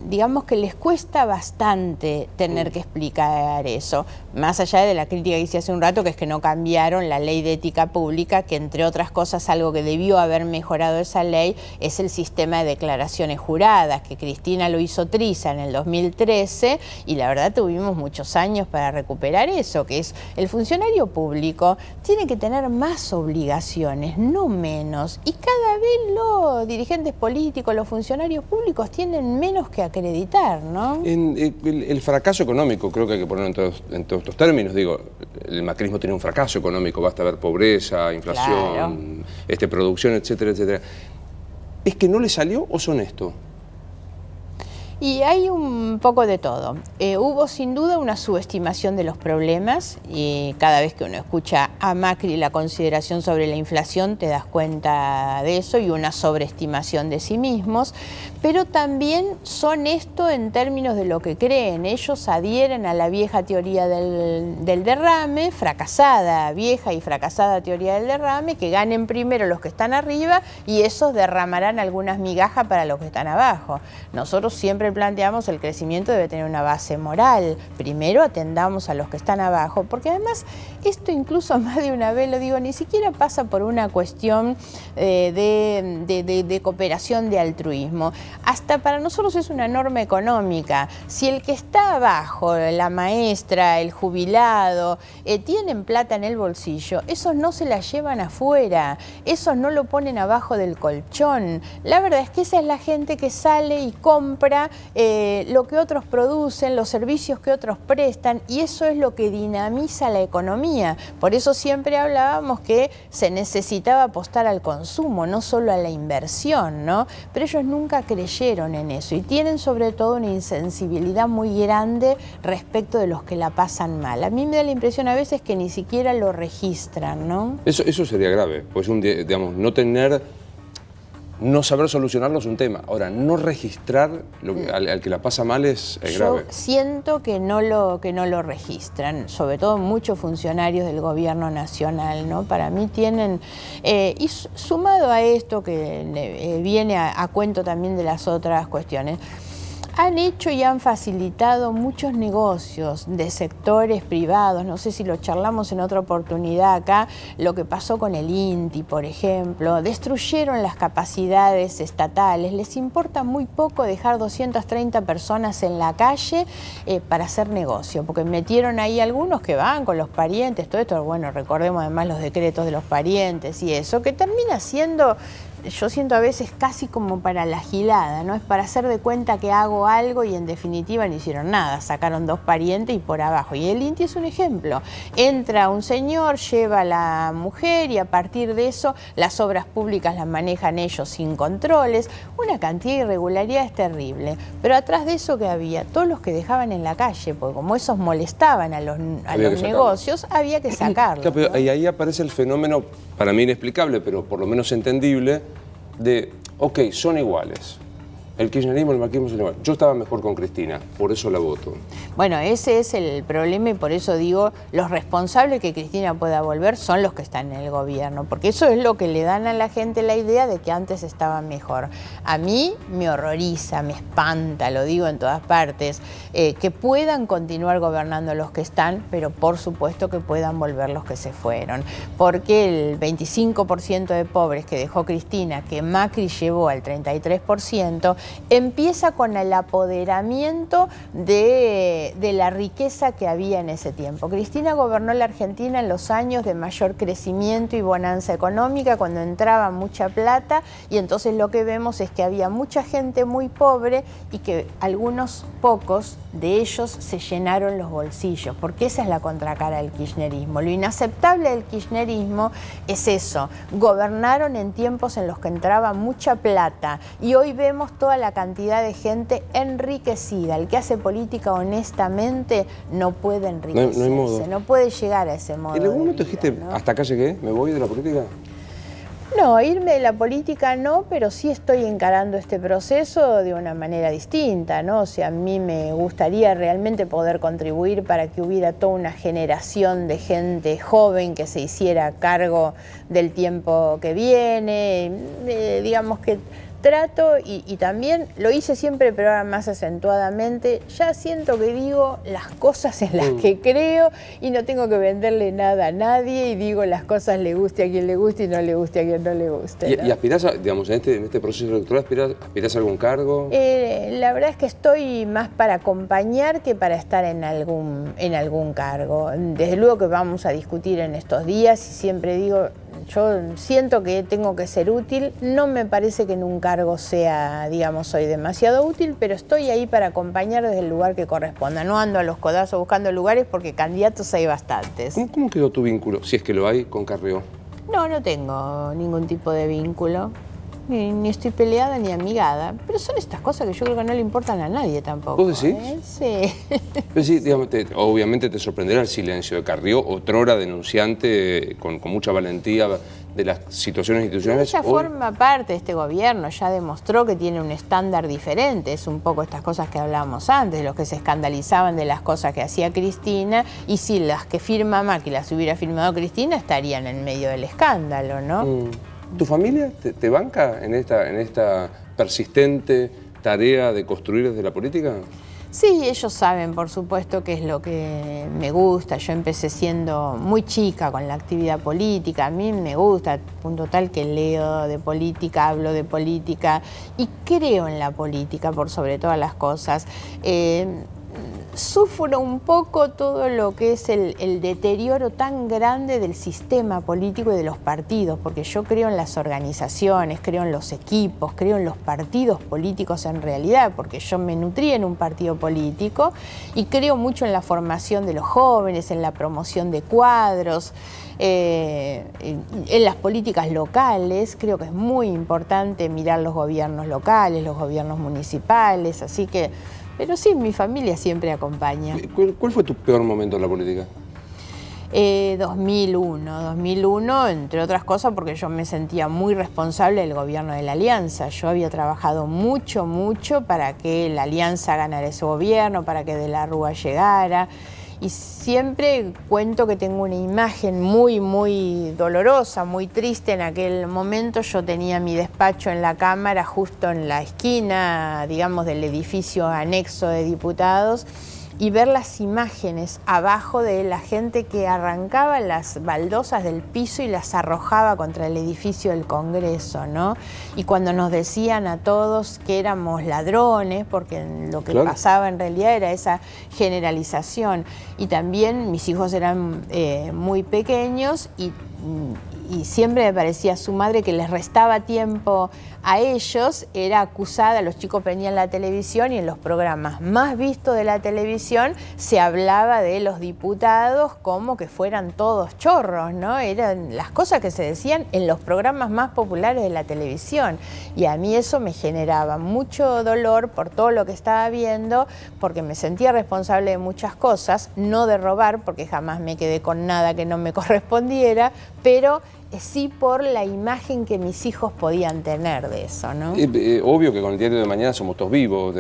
Digamos que les cuesta bastante tener que explicar eso, más allá de la crítica que hice hace un rato, que es que no cambiaron la ley de ética pública, que entre otras cosas algo que debió haber mejorado esa ley es el sistema de declaraciones juradas, que Cristina lo hizo triza en el 2013 y la verdad tuvimos muchos años para recuperar eso, que es el funcionario público tiene que tener más obligaciones, no menos, y cada vez los dirigentes políticos, los funcionarios públicos tienen menos que acreditar, ¿no? El fracaso económico, creo que hay que ponerlo en todos estos términos, digo, el macrismo tiene un fracaso económico, basta ver pobreza, inflación, claro, producción, etcétera, etcétera. ¿Es que no le salió o son esto? Y hay un poco de todo. Hubo sin duda una subestimación de los problemas y cada vez que uno escucha a Macri la consideración sobre la inflación te das cuenta de eso y una sobreestimación de sí mismos, pero también son esto en términos de lo que creen. Ellos adhieren a la vieja teoría del derrame, vieja y fracasada teoría del derrame, que ganen primero los que están arriba y esos derramarán algunas migajas para los que están abajo. Nosotros siempre planteamos el crecimiento debe tener una base moral. Primero atendamos a los que están abajo, porque además esto incluso más de una vez lo digo, ni siquiera pasa por una cuestión de cooperación, de altruismo. Hasta para nosotros es una norma económica. Si el que está abajo, la maestra, el jubilado, tienen plata en el bolsillo, esos no se la llevan afuera, esos no lo ponen abajo del colchón. La verdad es que esa es la gente que sale y compra lo que otros producen, los servicios que otros prestan, y eso es lo que dinamiza la economía. Por eso siempre hablábamos que se necesitaba apostar al consumo, no solo a la inversión, ¿no? Pero ellos nunca creyeron en eso y tienen sobre todo una insensibilidad muy grande respecto de los que la pasan mal. A mí me da la impresión a veces que ni siquiera lo registran, ¿no? Eso sería grave, pues digamos, no saber solucionarlo es un tema. Ahora, no registrar al que la pasa mal es grave. Yo siento que no lo registran, sobre todo muchos funcionarios del gobierno nacional, ¿no? Para mí tienen, y sumado a esto que viene a cuento también de las otras cuestiones, Han hecho y han facilitado muchos negocios de sectores privados. No sé si lo charlamos en otra oportunidad acá, lo que pasó con el INTI, por ejemplo. Destruyeron las capacidades estatales. Les importa muy poco dejar 230 personas en la calle para hacer negocio, porque metieron ahí algunos que van con los parientes, todo esto, bueno, recordemos además los decretos de los parientes y eso, que termina siendo... Yo siento a veces casi como para la gilada, ¿no? Es para hacer de cuenta que hago algo y en definitiva no hicieron nada, sacaron 2 parientes y por abajo. Y el INTI es un ejemplo. Entra un señor, lleva a la mujer y a partir de eso las obras públicas las manejan ellos sin controles. Una cantidad de irregularidades terrible. Pero atrás de eso que había, todos los que dejaban en la calle, porque como esos molestaban a los negocios, había que sacarlos. Claro, pero, ¿no? Y ahí aparece el fenómeno, para mí inexplicable, pero por lo menos entendible, de, ok, son iguales. El kirchnerismo y el macrismo son iguales. Yo estaba mejor con Cristina, por eso la voto. Bueno, ese es el problema y por eso digo, los responsables que Cristina pueda volver son los que están en el gobierno, porque eso es lo que le dan a la gente la idea de que antes estaba mejor. A mí me horroriza, me espanta, lo digo en todas partes, que puedan continuar gobernando los que están, pero por supuesto que puedan volver los que se fueron. Porque el 25% de pobres que dejó Cristina, que Macri llevó al 33%, empieza con el apoderamiento de la riqueza que había en ese tiempo. Cristina gobernó la Argentina en los años de mayor crecimiento y bonanza económica, cuando entraba mucha plata, y entonces lo que vemos es que había mucha gente muy pobre y que algunos pocos de ellos se llenaron los bolsillos, porque esa es la contracara del kirchnerismo. Lo inaceptable del kirchnerismo es eso, gobernaron en tiempos en los que entraba mucha plata y hoy vemos toda la cantidad de gente enriquecida. El que hace política honestamente no puede enriquecerse, no hay modo. No puede llegar a ese modo. ¿En algún momento vida, dijiste, ¿no? hasta acá llegué, me voy de la política? No, irme de la política no, pero sí estoy encarando este proceso de una manera distinta, ¿no? O sea, a mí me gustaría realmente poder contribuir para que hubiera toda una generación de gente joven que se hiciera cargo del tiempo que viene, digamos que trato y también lo hice siempre, pero ahora más acentuadamente. Ya siento que digo las cosas en las que creo y no tengo que venderle nada a nadie y digo las cosas le guste a quien le guste y no le guste a quien no le guste, ¿no? ¿Y aspirás, digamos, en este proceso electoral, aspirás a algún cargo? La verdad es que estoy más para acompañar que para estar en algún cargo. Desde luego que vamos a discutir en estos días y siempre digo, yo siento que tengo que ser útil, no me parece que en un cargo sea, digamos, soy demasiado útil, pero estoy ahí para acompañar desde el lugar que corresponda. No ando a los codazos buscando lugares porque candidatos hay bastantes. ¿Cómo quedó tu vínculo, si es que lo hay, con Carrió? No tengo ningún tipo de vínculo. Ni estoy peleada ni amigada, pero son estas cosas que yo creo que no le importan a nadie tampoco. ¿Vos decís? Sí. Pero sí, digamos, obviamente te sorprenderá el silencio de Carrió, otrora denunciante con mucha valentía de las situaciones institucionales. Ella forma parte de este gobierno, ya demostró que tiene un estándar diferente, es un poco estas cosas que hablábamos antes, los que se escandalizaban de las cosas que hacía Cristina, y si las que firma Macri las hubiera firmado Cristina, estarían en medio del escándalo, ¿no? ¿Tu familia te banca en esta persistente tarea de construir desde la política? Sí, ellos saben, por supuesto, qué es lo que me gusta. Yo empecé siendo muy chica con la actividad política. A mí me gusta, punto tal que leo de política, hablo de política y creo en la política por sobre todas las cosas. Sufro un poco todo lo que es el deterioro tan grande del sistema político y de los partidos, porque yo creo en las organizaciones, creo en los equipos, creo en los partidos políticos en realidad, porque yo me nutrí en un partido político y creo mucho en la formación de los jóvenes, en la promoción de cuadros, en las políticas locales. Creo que es muy importante mirar los gobiernos locales, los gobiernos municipales, así que... Pero sí, mi familia siempre acompaña. ¿Cuál fue tu peor momento en la política? 2001, entre otras cosas porque yo me sentía muy responsable del gobierno de la Alianza. Yo había trabajado mucho para que la Alianza ganara ese gobierno, para que De la Rúa llegara. Y siempre cuento que tengo una imagen muy, muy dolorosa, muy triste. En aquel momento yo tenía mi despacho en la Cámara, justo en la esquina, digamos, del edificio anexo de diputados, y ver las imágenes abajo de la gente que arrancaba las baldosas del piso y las arrojaba contra el edificio del Congreso, ¿no? Y cuando nos decían a todos que éramos ladrones, porque lo que pasaba en realidad era esa generalización. Y también mis hijos eran muy pequeños y siempre me parecía a su madre que les restaba tiempo a ellos, era acusada, los chicos prendían la televisión y en los programas más vistos de la televisión se hablaba de los diputados como que fueran todos chorros, ¿no? Eran las cosas que se decían en los programas más populares de la televisión, y a mí eso me generaba mucho dolor por todo lo que estaba viendo, porque me sentía responsable de muchas cosas, no de robar, porque jamás me quedé con nada que no me correspondiera, pero sí por la imagen que mis hijos podían tener de eso, ¿no? Obvio que con el Diario de Mañana somos todos vivos.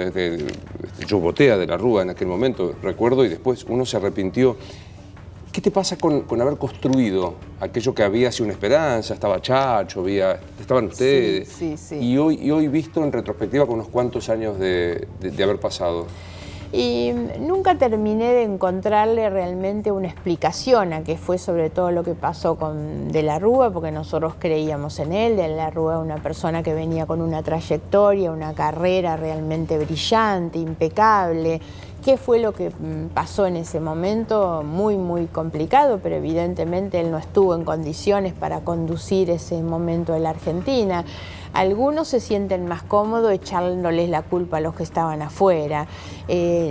Yo voté a De la Rúa en aquel momento, recuerdo, y después uno se arrepintió. ¿Qué te pasa con haber construido aquello que había sido una esperanza? Estaba Chacho, estaban ustedes. Sí, sí, sí. Y hoy visto en retrospectiva con unos cuantos años de haber pasado. Y nunca terminé de encontrarle realmente una explicación a qué fue sobre todo lo que pasó con De la Rúa, porque nosotros creíamos en él. De la Rúa, una persona que venía con una trayectoria, una carrera realmente brillante, impecable. ¿Qué fue lo que pasó en ese momento? Muy, muy complicado, pero evidentemente él no estuvo en condiciones para conducir ese momento de la Argentina. Algunos se sienten más cómodos echándoles la culpa a los que estaban afuera.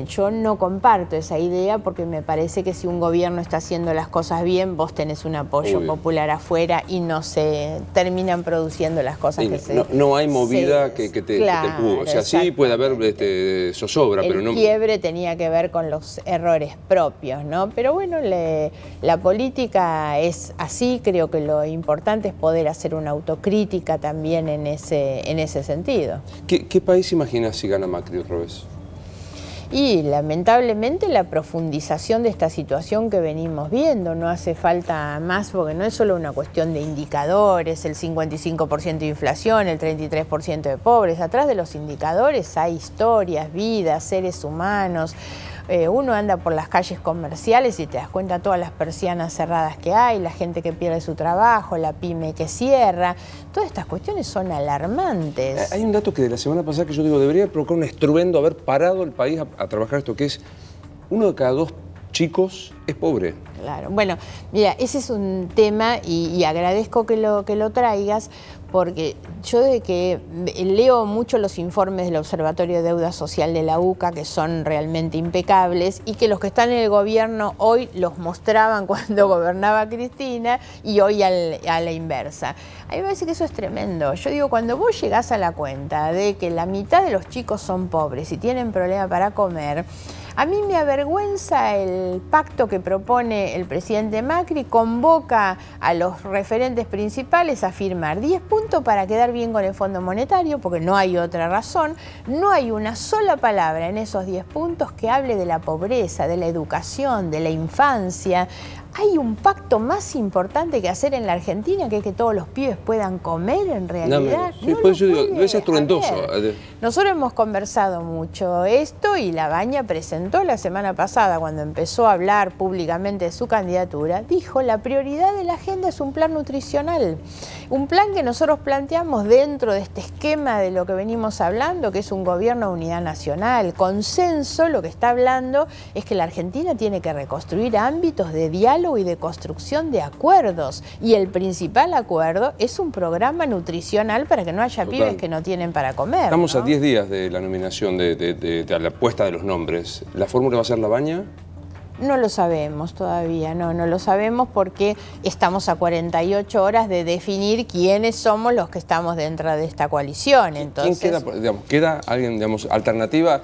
Yo no comparto esa idea, porque me parece que si un gobierno está haciendo las cosas bien, vos tenés un apoyo popular afuera y no se terminan produciendo las cosas que se... No hay movida que te pudo. O sea, sí puede haber zozobra, pero no... El quiebre tenía que ver con los errores propios, ¿no? Pero bueno, la política es así. Creo que lo importante es poder hacer una autocrítica también en ese sentido. ¿Qué país imaginas si gana Macri otra vez? Y lamentablemente la profundización de esta situación que venimos viendo. No hace falta más, porque no es solo una cuestión de indicadores, el 55% de inflación, el 33% de pobres. Atrás de los indicadores hay historias, vidas, seres humanos. Uno anda por las calles comerciales y te das cuenta de todas las persianas cerradas que hay, la gente que pierde su trabajo, la pyme que cierra. Todas estas cuestiones son alarmantes. Hay un dato que de la semana pasada que yo digo, debería provocar un estruendo haber parado el país a trabajar esto, que es 1 de cada 2 chicos es pobre. Claro, bueno, mira, ese es un tema y agradezco que lo traigas, porque yo de que leo mucho los informes del Observatorio de Deuda Social de la UCA, que son realmente impecables, y que los que están en el gobierno hoy los mostraban cuando gobernaba Cristina y hoy a la inversa. A mí me parece que eso es tremendo. Yo digo, cuando vos llegás a la cuenta de que la mitad de los chicos son pobres y tienen problema para comer, a mí me avergüenza el pacto que propone el presidente Macri. Convoca a los referentes principales a firmar 10 puntos para quedar bien con el Fondo Monetario, porque no hay otra razón. No hay una sola palabra en esos 10 puntos que hable de la pobreza, de la educación, de la infancia. ¿Hay un pacto más importante que hacer en la Argentina, que es que todos los pibes puedan comer en realidad? Sí, pues yo digo, debe ser estruendoso. Nosotros hemos conversado mucho esto, y Labaña presentó la semana pasada, cuando empezó a hablar públicamente de su candidatura, dijo: la prioridad de la agenda es un plan nutricional. Un plan que nosotros planteamos dentro de este esquema de lo que venimos hablando, que es un gobierno de unidad nacional. Consenso, lo que está hablando es que la Argentina tiene que reconstruir ámbitos de diálogo y de construcción de acuerdos, y el principal acuerdo es un programa nutricional para que no haya pibes que no tienen para comer. Estamos a 10 días de la nominación, de la puesta de los nombres. ¿La fórmula va a ser Labaña? No lo sabemos todavía, no lo sabemos, porque estamos a 48 horas de definir quiénes somos los que estamos dentro de esta coalición. Entonces, ¿quién queda, digamos, queda alguien, digamos, alternativa?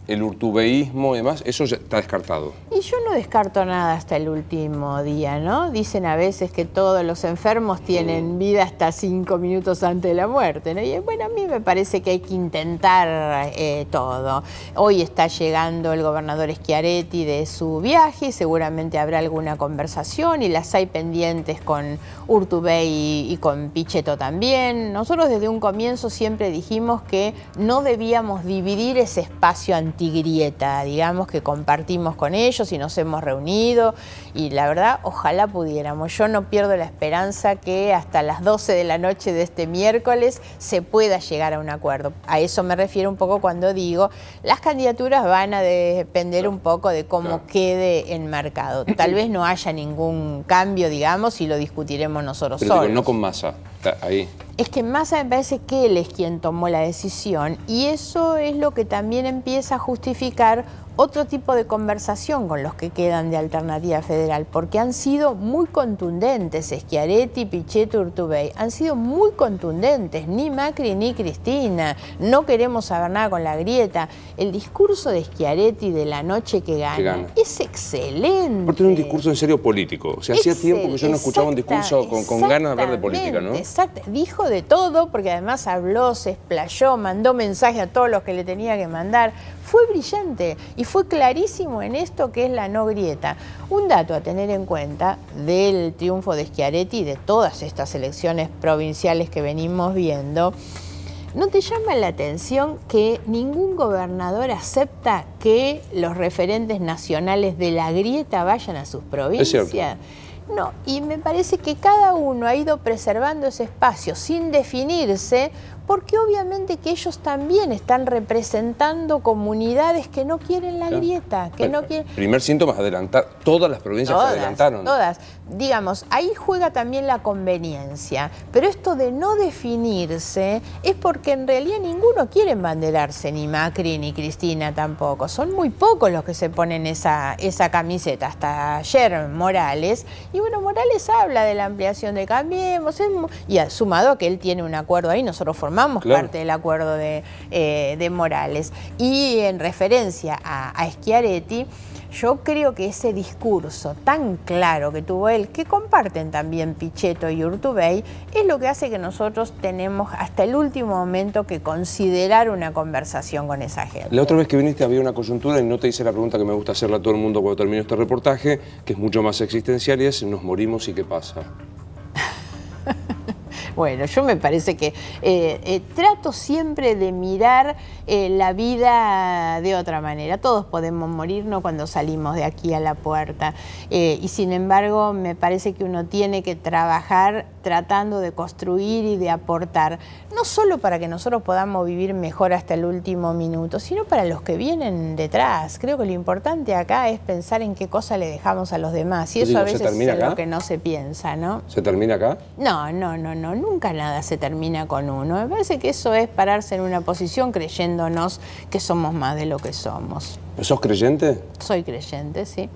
el urtubeísmo y demás, eso ya está descartado. Y yo no descarto nada hasta el último día, ¿no? Dicen a veces que todos los enfermos tienen vida hasta 5 minutos antes de la muerte, ¿no? Y bueno, a mí me parece que hay que intentar todo. Hoy está llegando el gobernador Schiaretti de su viaje, seguramente habrá alguna conversación y las hay pendientes con Urtubey y con Pichetto también. Nosotros desde un comienzo siempre dijimos que no debíamos dividir ese espacio antigrieta, digamos, que compartimos con ellos y nos hemos reunido, y la verdad, ojalá pudiéramos. Yo no pierdo la esperanza que hasta las 12 de la noche de este miércoles se pueda llegar a un acuerdo. A eso me refiero un poco cuando digo, las candidaturas van a depender un poco de cómo quede enmarcado. Tal vez no haya ningún cambio, digamos, y lo discutiremos nosotros solos. Pero no con Massa, ahí. Es que Massa me parece que él es quien tomó la decisión y eso es lo que también empieza a justificar otro tipo de conversación con los que quedan de Alternativa Federal, porque han sido muy contundentes, Schiaretti, Pichetto, Urtubey, han sido muy contundentes, ni Macri ni Cristina, no queremos saber nada con la grieta. El discurso de Schiaretti de la noche que gana es excelente. Aparte de un discurso en serio político, o sea, hacía tiempo que yo no escuchaba un discurso con ganas de hablar de política, ¿no? Exacto, dijo de todo, porque además habló, se explayó, mandó mensaje a todos los que le tenía que mandar. Fue brillante y fue clarísimo en esto que es la no grieta. Un dato a tener en cuenta del triunfo de Schiaretti y de todas estas elecciones provinciales que venimos viendo, ¿no te llama la atención que ningún gobernador acepta que los referentes nacionales de la grieta vayan a sus provincias? Es cierto. No, y me parece que cada uno ha ido preservando ese espacio sin definirse, porque obviamente que ellos también están representando comunidades que no quieren la grieta, que no quieren... Primer síntoma es adelantar, todas las provincias que adelantaron. Todas, digamos, ahí juega también la conveniencia, pero esto de no definirse es porque en realidad ninguno quiere embanderarse, ni Macri ni Cristina tampoco, son muy pocos los que se ponen esa camiseta, hasta ayer Morales, y bueno, Morales habla de la ampliación de Cambiemos, y sumado a que él tiene un acuerdo ahí, nosotros formamos parte del acuerdo de Morales. Y en referencia a Schiaretti, yo creo que ese discurso tan claro que tuvo él, que comparten también Pichetto y Urtubey, es lo que hace que nosotros tenemos hasta el último momento que considerar una conversación con esa gente. La otra vez que viniste había una coyuntura y no te hice la pregunta que me gusta hacerle a todo el mundo cuando termino este reportaje, que es mucho más existencial, y es ¿nos morimos y qué pasa? Bueno, yo me parece que trato siempre de mirar la vida de otra manera. Todos podemos morirnos cuando salimos de aquí a la puerta. Y sin embargo, me parece que uno tiene que trabajar tratando de construir y de aportar, no solo para que nosotros podamos vivir mejor hasta el último minuto, sino para los que vienen detrás. Creo que lo importante acá es pensar en qué cosa le dejamos a los demás. Y eso a veces es lo que no se piensa, ¿no? ¿Se termina acá? No. Nunca nada se termina con uno. Me parece que eso es pararse en una posición creyéndonos que somos más de lo que somos. ¿Sos creyente? Soy creyente, sí.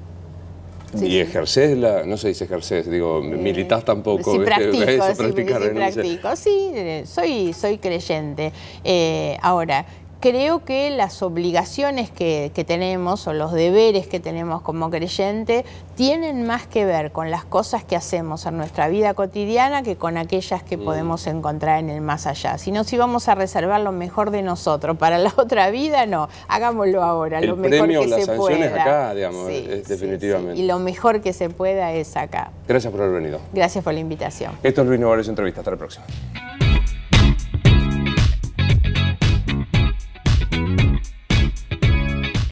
¿Y ejercés no se dice ejercés, digo, militás tampoco? Sí, practico, sí, soy creyente. Ahora, creo que las obligaciones que tenemos o los deberes que tenemos como creyente tienen más que ver con las cosas que hacemos en nuestra vida cotidiana que con aquellas que podemos encontrar en el más allá. Si no, si vamos a reservar lo mejor de nosotros para la otra vida, no, hagámoslo ahora, lo mejor que se pueda. El premio, las sanciones acá, digamos, definitivamente. Sí. Y lo mejor que se pueda es acá. Gracias por haber venido. Gracias por la invitación. Esto es Luis Novarecio Entrevista, hasta la próxima.